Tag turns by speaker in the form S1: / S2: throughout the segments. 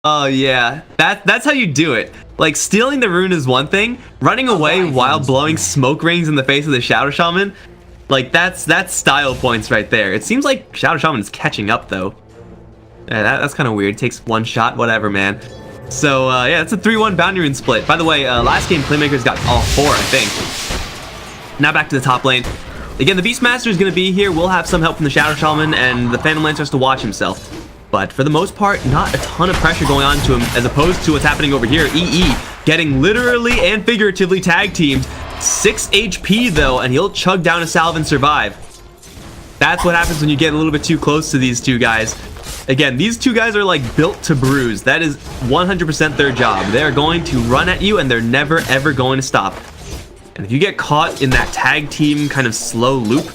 S1: Oh yeah, that's how you do it. Like, stealing the rune is one thing, running away while blowing smoke rings in the face of the Shadow Shaman, like that's style points right there. It seems like Shadow Shaman is catching up though. Yeah, that's kind of weird. Takes one shot, whatever, man. So yeah, it's a 3-1 bounty rune split. By the way, last game Playmakers got all 4, I think. Now back to the top lane. Again, the Beastmaster is going to be here. We'll have some help from the Shadow Shaman, and the Phantom Lancer has to watch himself. But for the most part, not a ton of pressure going on to him, as opposed to what's happening over here. EE getting literally and figuratively tag teamed. 6 HP though, and he'll chug down a salve and survive. That's what happens when you get a little bit too close to these two guys. Again, these two guys are like built to bruise. That is 100% their job. They're going to run at you, and they're never ever going to stop. And if you get caught in that tag team kind of slow loop,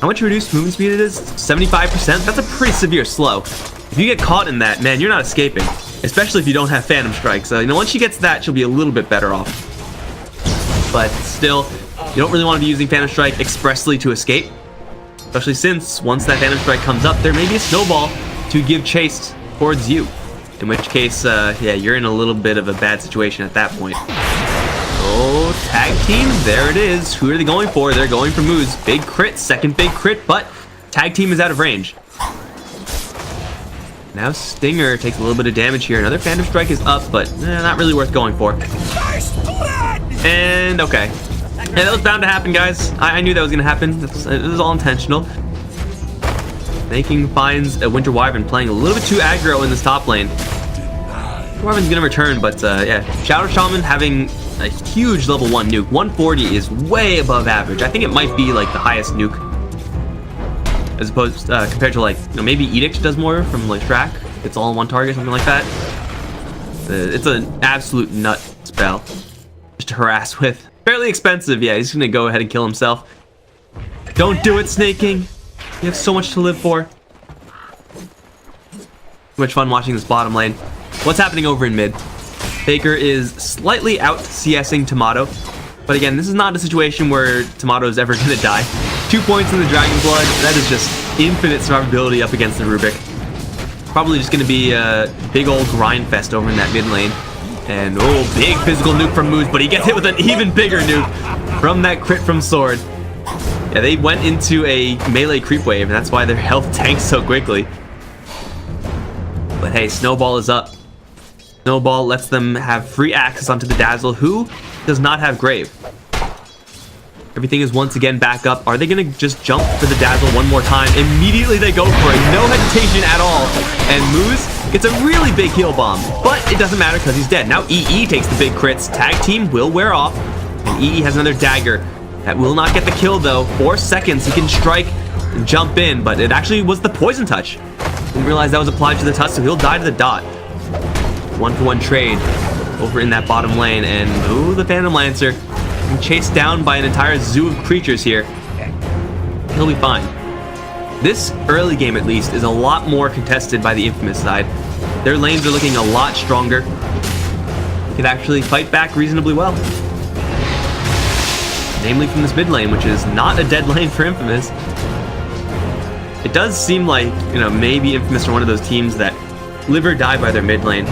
S1: how much reduced movement speed it is? 75%? That's a pretty severe slow. If you get caught in that, man, you're not escaping. Especially if you don't have Phantom Strikes. You know, once she gets that, she'll be a little bit better off. But still, you don't really want to be using Phantom Strike expressly to escape. Especially since, once that Phantom Strike comes up, there may be a snowball to give chase towards you. In which case, yeah, you're in a little bit of a bad situation at that point. Oh, tag team, there it is. Who are they going for? They're going for Moose. Big crit, second big crit, but tag team is out of range. Now Stinger takes a little bit of damage here. Another Phantom Strike is up, but not really worth going for. And okay. Yeah, that was bound to happen, guys. I knew that was going to happen. It was all intentional. Making finds a Winter Wyvern playing a little bit too aggro in this top lane. Wyvern's going to return, but yeah. Shadow Shaman having a huge level 1 nuke. 140 is way above average. I think it might be like the highest nuke, as opposed compared to, like, you know, maybe Edict does more from like Shrek. It's all on one target, something like that. It's an absolute nut spell just to harass with. Fairly expensive. Yeah, he's gonna go ahead and kill himself. Don't do it, Snake King. You have so much to live for. Too much fun watching this bottom lane. What's happening over in mid? Faker is slightly out CSing Tomato, but again, this is not a situation where Tomato is ever gonna die. 2 points in the Dragon Blood, that is just infinite survivability up against the Rubik. Probably just gonna be a big old grind fest over in that mid lane. And oh, big physical nuke from Moose, but he gets hit with an even bigger nuke from that crit from Sword. Yeah, they went into a melee creep wave, and that's why their health tanks so quickly. But hey, Snowball is up. Snowball lets them have free access onto the Dazzle, who does not have Grave. Everything is once again back up. Are they going to just jump for the Dazzle one more time? Immediately they go for it. No hesitation at all. And Moose gets a really big heal bomb. But it doesn't matter because he's dead. Now EE takes the big crits. Tag team will wear off. And EE has another dagger. That will not get the kill though. 4 seconds. He can strike and jump in. But it actually was the poison touch. Didn't realize that was applied to the touch, so he'll die to the dot. 1-for-1 trade over in that bottom lane. And ooh, the Phantom Lancer chased down by an entire zoo of creatures here. He'll be fine. This early game, at least, is a lot more contested by the Infamous side. Their lanes are looking a lot stronger. They could actually fight back reasonably well. Namely from this mid lane, which is not a dead lane for Infamous. It does seem like, you know, maybe Infamous are one of those teams that live or die by their mid lane.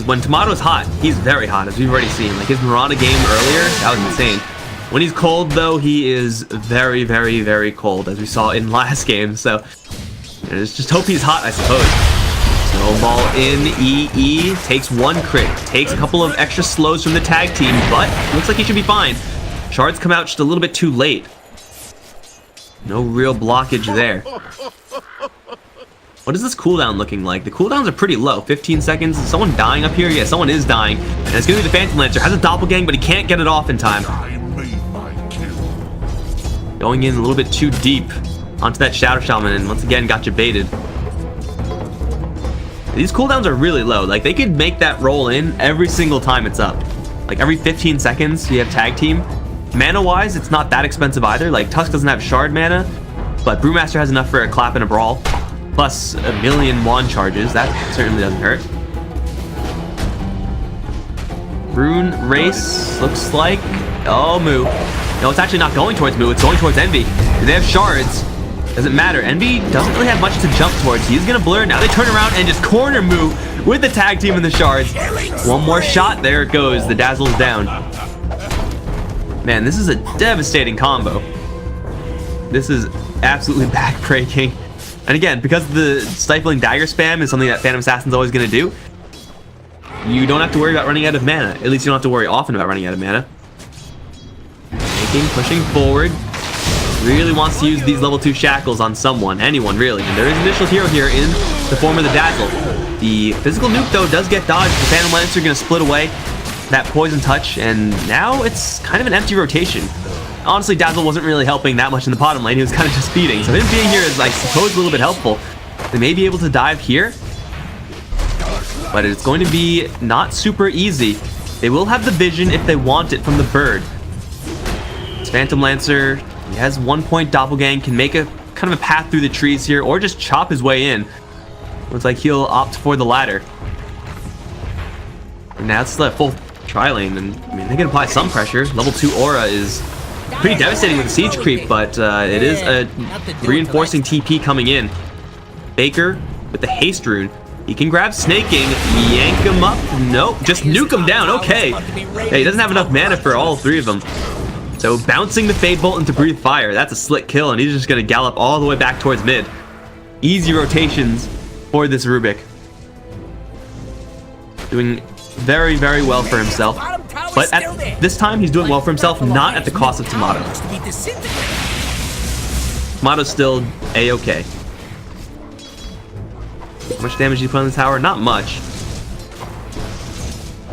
S1: When Tomato's hot, he's very hot, as we've already seen. Like his Mirana game earlier, that was insane. When he's cold, though, he is very, very, very cold, as we saw in last game. So, you know, just hope he's hot, I suppose. Snowball in, EE takes 1 crit, takes a couple of extra slows from the tag team, but looks like he should be fine. Shards come out just a little bit too late. No real blockage there. What is this cooldown looking like? The cooldowns are pretty low. 15 seconds. Is someone dying up here? Yeah, someone is dying. And it's going to be the Phantom Lancer. Has a doppelgang, but he can't get it off in time. Going in a little bit too deep onto that Shadow Shaman, and once again got you baited. These cooldowns are really low. Like, they could make that roll in every single time it's up. Like, every 15 seconds you have tag team. Mana-wise, it's not that expensive either. Like, Tusk doesn't have shard mana, but Brewmaster has enough for a clap and a brawl. Plus a million wand charges. That certainly doesn't hurt. Rune Race looks like... Oh, Moo. No, it's actually not going towards Moo. It's going towards Envy. They have shards. Doesn't matter. Envy doesn't really have much to jump towards. He's gonna blur. Now they turn around and just corner move with the tag team in the shards. One more shot. There it goes. The Dazzle's down. Man, this is a devastating combo. This is absolutely backbreaking. And again, because the stifling dagger spam is something that Phantom Assassin's always gonna do, you don't have to worry about running out of mana. At least you don't have to worry often about running out of mana. Pushing forward. Really wants to use these level 2 shackles on someone, anyone really. And there is an additional hero here in the form of the Dazzle. The physical nuke though does get dodged. The Phantom Lancer gonna split away that poison touch, and now it's kind of an empty rotation. Honestly, Dazzle wasn't really helping that much in the bottom lane. He was kind of just feeding. So him being here is, I suppose, a little bit helpful. They may be able to dive here, but it's going to be not super easy. They will have the vision if they want it from the bird. This Phantom Lancer, he has 1 point doppelgang, can make a kind of a path through the trees here, or just chop his way in. Looks like he'll opt for the latter. And now it's the full tri-lane, and I mean, they can apply some pressure. Level 2 aura is pretty devastating with the siege creep, but it is a reinforcing TP coming in. Baker with the haste rune. He can grab Snaking, yank him up. Nope, just nuke him down. Okay. Hey, he doesn't have enough mana for all 3 of them. So bouncing the Fade Bolt into Breathe Fire, that's a slick kill, and he's just going to gallop all the way back towards mid. Easy rotations for this Rubik. Doing very, very well for himself. But at this time, he's doing well for himself, not at the cost of Tomato. Tomato's still A-okay. How much damage do you put on the tower? Not much.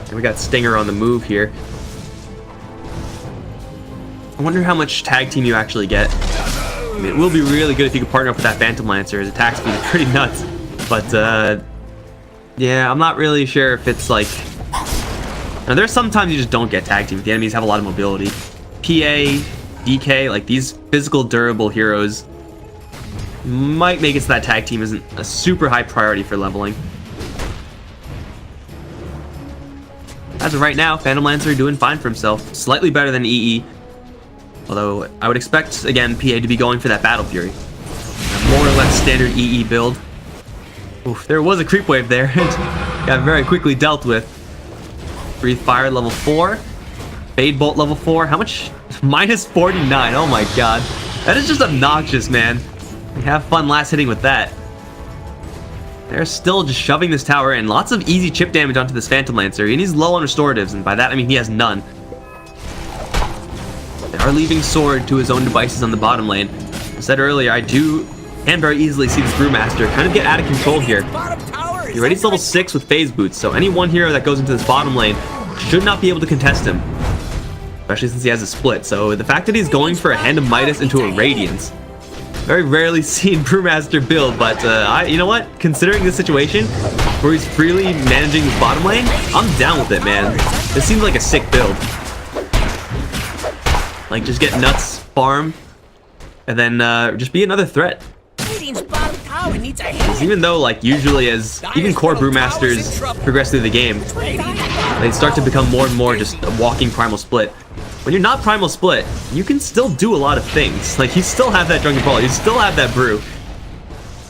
S1: And we got Stinger on the move here. I wonder how much tag team you actually get. I mean, it will be really good if you can partner up with that Phantom Lancer. His attack speed is pretty nuts. But, yeah, I'm not really sure if it's like... Now, there's sometimes you just don't get tag team. The enemies have a lot of mobility. PA, DK, like these physical, durable heroes might make it so that tag team isn't a super high priority for leveling. As of right now, Phantom Lancer doing fine for himself. Slightly better than EE. Although, I would expect, again, PA to be going for that Battle Fury. A more or less standard EE build. Oof, there was a creep wave there. Got very quickly dealt with. Breathe Fire level 4. Fade Bolt level 4. How much? Minus 49. Oh my god. That is just obnoxious, man. Have fun last hitting with that. They're still just shoving this tower in. Lots of easy chip damage onto this Phantom Lancer. And he's low on restoratives, and by that I mean he has none. They are leaving Sword to his own devices on the bottom lane. I said earlier, I do and very easily see this Brewmaster kind of get out of control here. He already level 6 with Phase Boots, so any one hero that goes into this bottom lane should not be able to contest him. Especially since he has a split. So the fact that he's going for a Hand of Midas into a Radiance. Very rarely seen Brewmaster build, but you know what? Considering this situation, where he's freely managing this bottom lane, I'm down with it, man. This seems like a sick build. Like, just get nuts, farm, and then just be another threat. Even though, like, usually as even core Brewmasters progress through the game, they start to become more and more just a walking Primal Split. When you're not Primal Split, you can still do a lot of things. Like, you still have that Drunken Brawl, you still have that brew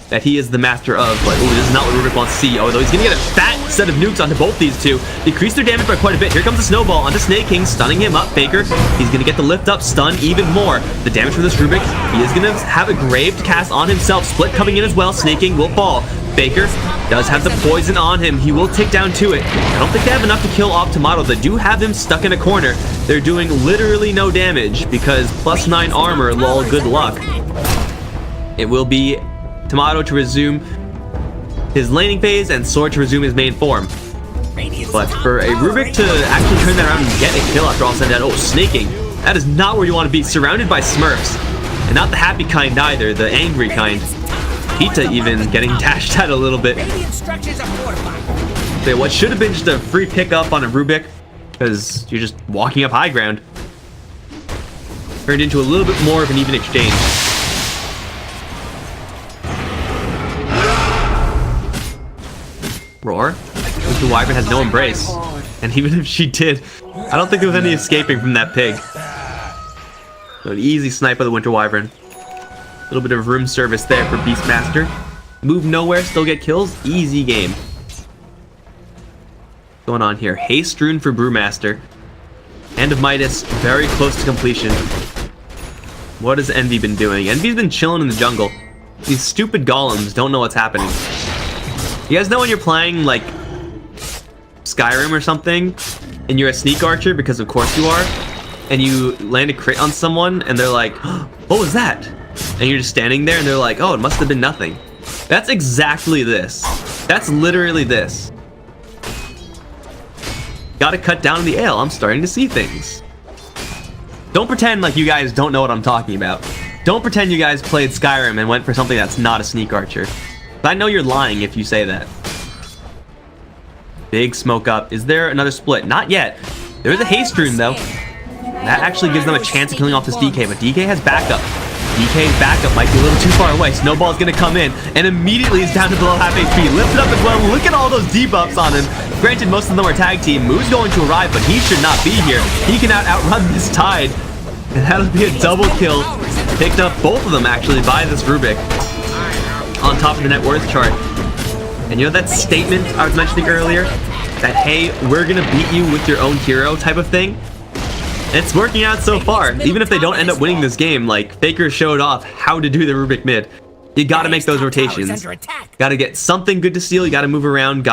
S1: that he is the master of, but ooh, this is not what Rubik wants to see. Oh, though he's gonna get a fat set of nukes onto both these two. Decrease their damage by quite a bit. Here comes the snowball onto Snake King, stunning him up. Baker, he's gonna get the lift up, stun even more. The damage from this Rubik, he is gonna have a Graved cast on himself. Split coming in as well. Snake King will fall. Baker does have the poison on him. He will tick down to it. I don't think they have enough to kill off Tomato. They do have him stuck in a corner. They're doing literally no damage because +9 armor, lol, good luck. It will be Tomato to resume his laning phase and Sword to resume his main form. But for a Rubik to actually turn that around and get a kill after all said and done, oh, Snaking, that is not where you want to be, surrounded by Smurfs. And not the happy kind either, the angry kind. Pita even getting dashed at a little bit. So what should have been just a free pickup on a Rubik, because you're just walking up high ground, turned into a little bit more of an even exchange. Roar. The Wyvern has no embrace. And even if she did, I don't think there was any escaping from that pig. So an easy snipe of the Winter Wyvern. little bit of room service there for Beastmaster. Move nowhere, still get kills. Easy game. What's going on here? Haste Rune for Brewmaster. Hand of Midas, very close to completion. What has Envy been doing? Envy's been chilling in the jungle. These stupid golems don't know what's happening. You guys know when you're playing, like, Skyrim or something, and you're a sneak archer, because of course you are, and you land a crit on someone, and they're like, oh, what was that? And you're just standing there, and they're like, oh, it must have been nothing. That's exactly this. That's literally this. Gotta cut down the ale. I'm starting to see things. Don't pretend like you guys don't know what I'm talking about. Don't pretend you guys played Skyrim and went for something that's not a sneak archer. I know you're lying if you say that. Big smoke up. Is there another split? Not yet. There's a haste rune though. That actually gives them a chance of killing off this DK, but DK has backup. DK's backup might be a little too far away. Snowball's gonna come in, and immediately is down to below half HP. Lifted up as well. Look at all those debuffs on him. Granted, most of them are tag team. Moo's going to arrive, but he should not be here. He can outrun this Tide. And that'll be a double kill. Picked up both of them, actually, by this Rubik. On top of the net worth chart. And you know that statement I was mentioning earlier? That, hey, we're gonna beat you with your own hero type of thing? It's working out so far. Even if they don't end up winning this game, like, Faker showed off how to do the Rubik mid. You gotta make those rotations. Gotta get something good to steal, you gotta move around,